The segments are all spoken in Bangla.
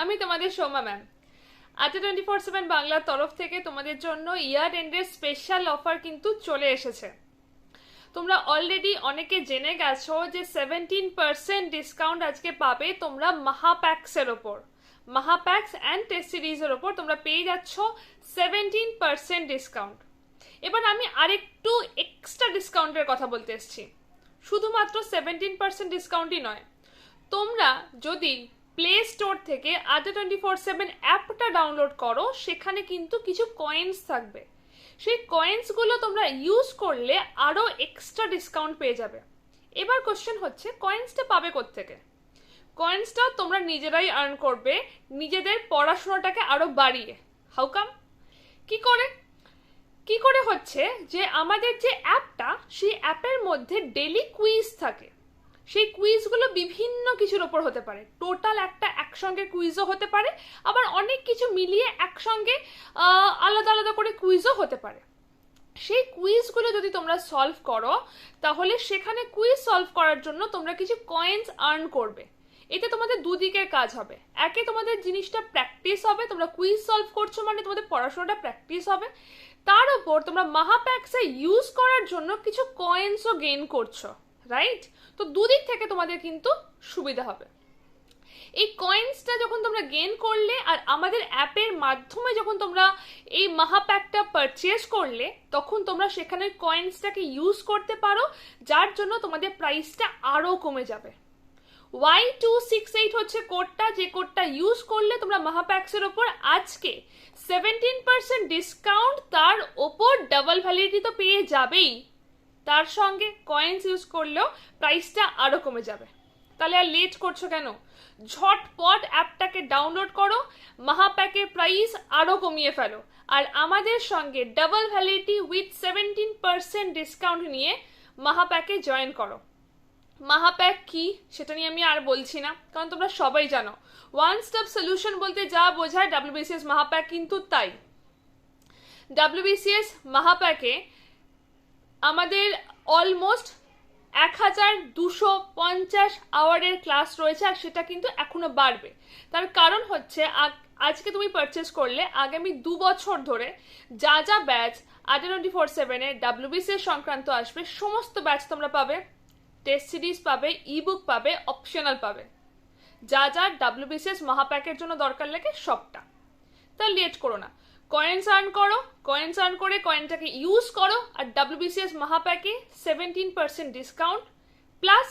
আমি তোমাদের সোমা ম্যাম। Adda247 বাংলার তরফ থেকে তোমাদের জন্য ইয়ার এন্ডের স্পেশাল অফার কিন্তু চলে এসেছে। তোমরা অলরেডি অনেকে জেনে গেছো যে 17% ডিসকাউন্ট আজকে পাবে তোমরা মাহাপ্যাক্সের ওপর। মাহাপ্যাক্স অ্যান্ড টেস্ট সিরিজের ওপর তোমরা পেয়ে যাচ্ছ 17% ডিসকাউন্ট। এবার আমি আরেকটু এক্সট্রা ডিসকাউন্টের কথা বলতে এসেছি। শুধুমাত্র 17% ডিসকাউন্টই নয়, তোমরা যদি প্লে স্টোর থেকে Adda247 অ্যাপটা ডাউনলোড করো, সেখানে কিন্তু কিছু কয়েন্স থাকবে। সেই কয়েন্সগুলো তোমরা ইউজ করলে আরও এক্সট্রা ডিসকাউন্ট পেয়ে যাবে। এবার কোশ্চেন হচ্ছে, কয়েন্সটা পাবে কোত্থেকে? কয়েন্সটা তোমরা নিজেরাই আর্ন করবে নিজেদের পড়াশোনাটাকে আরও বাড়িয়ে। How come? কি করে হচ্ছে যে আমাদের যে অ্যাপটা, সেই অ্যাপের মধ্যে ডেলি কুইজ থাকে। সেই কুইজগুলো বিভিন্ন কিছুর ওপর হতে পারে। টোটাল একটা একসঙ্গে কুইজও হতে পারে, আবার অনেক কিছু মিলিয়ে একসঙ্গে আলাদা আলাদা করে কুইজও হতে পারে। সেই কুইজগুলো যদি তোমরা সলভ করো, তাহলে সেখানে কুইজ সলভ করার জন্য তোমরা কিছু কয়েন্স আর্ন করবে। এতে তোমাদের দুদিকের কাজ হবে। একে তোমাদের জিনিসটা প্র্যাকটিস হবে, তোমরা কুইজ সলভ করছো মানে তোমাদের পড়াশোনাটা প্র্যাকটিস হবে। তার উপর তোমরা মাহাপ্যাক্সে ইউজ করার জন্য কিছু কয়েন্সও গেইন করছো, রাইট? তো দুদিক থেকে তোমাদের কিন্তু সুবিধা হবে। এই কয়েন্সটা যখন তোমরা গেইন করলে আর আমাদের অ্যাপের মাধ্যমে যখন তোমরা এই মাহাপ্যাকটা পারচেজ করলে, তখন তোমরা সেখানে কয়েন্সটাকে ইউজ করতে পারো, যার জন্য তোমাদের প্রাইসটা আরও কমে যাবে। Y268 হচ্ছে কোডটা, যে কোডটা ইউজ করলে তোমরা মাহাপ্যাক্সের ওপর আজকে 17% ডিসকাউন্ট, তার ওপর ডাবল ভ্যালিডিটি তো পেয়ে যাবেই, তার সঙ্গে কয়েন্স ইউজ করলেও প্রাইসটা আরও কমে যাবে। তাহলে আর লেট করছো কেন? ঝটপট অ্যাপটাকে ডাউনলোড করো, মাহাপ্যাকের প্রাইস আরও কমিয়ে ফেলো, আর আমাদের সঙ্গে ডাবল ভ্যালিডিটি উইথ 17% ডিসকাউন্ট নিয়ে মাহাপ্যাকে জয়েন করো। মাহাপ্যাক কি সেটা নিয়ে আমি আর বলছি না, কারণ তোমরা সবাই জানো। ওয়ান স্টপ সলিউশন বলতে যা বোঝায় WBCS মাহাপ্যাক কিন্তু তাই। WBCS মাহাপ্যাকে আমাদের অলমোস্ট 1250 আওয়ারের ক্লাস রয়েছে, আর সেটা কিন্তু এখনো বাড়বে। তার কারণ হচ্ছে, আজকে তুমি পারচেস করলে আগামী 2 বছর ধরে যা যা ব্যাচ Adda247 WBCS সংক্রান্ত আসবে, সমস্ত ব্যাচ তোমরা পাবে। টেস্ট সিরিজ পাবে, ইবুক পাবে, অপশনাল পাবে, যা যা WBCS মাহাপ্যাকের জন্য দরকার লাগে সবটা। তা লেট করো না, কয়েন্স আর্ন করো, কয়েন্স আর্ন করে কয়েনটাকে ইউজ করো, আর WBCS মাহাপ্যাকে 17% ডিসকাউন্ট প্লাস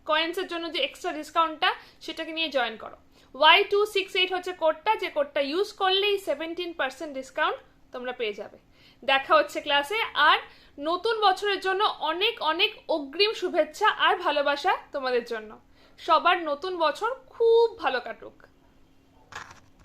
কয়েন্সের জন্য যে এক্সট্রা ডিসকাউন্টটা, সেটাকে নিয়ে জয়েন করো। Y268 হচ্ছে কোডটা, যে কোডটা ইউজ করলেই 17% ডিসকাউন্ট তোমরা পেয়ে যাবে। দেখা হচ্ছে ক্লাসে। আর নতুন বছরের জন্য অনেক অনেক অগ্রিম শুভেচ্ছা আর ভালোবাসা তোমাদের জন্য। সবার নতুন বছর খুব ভালো কাটুক।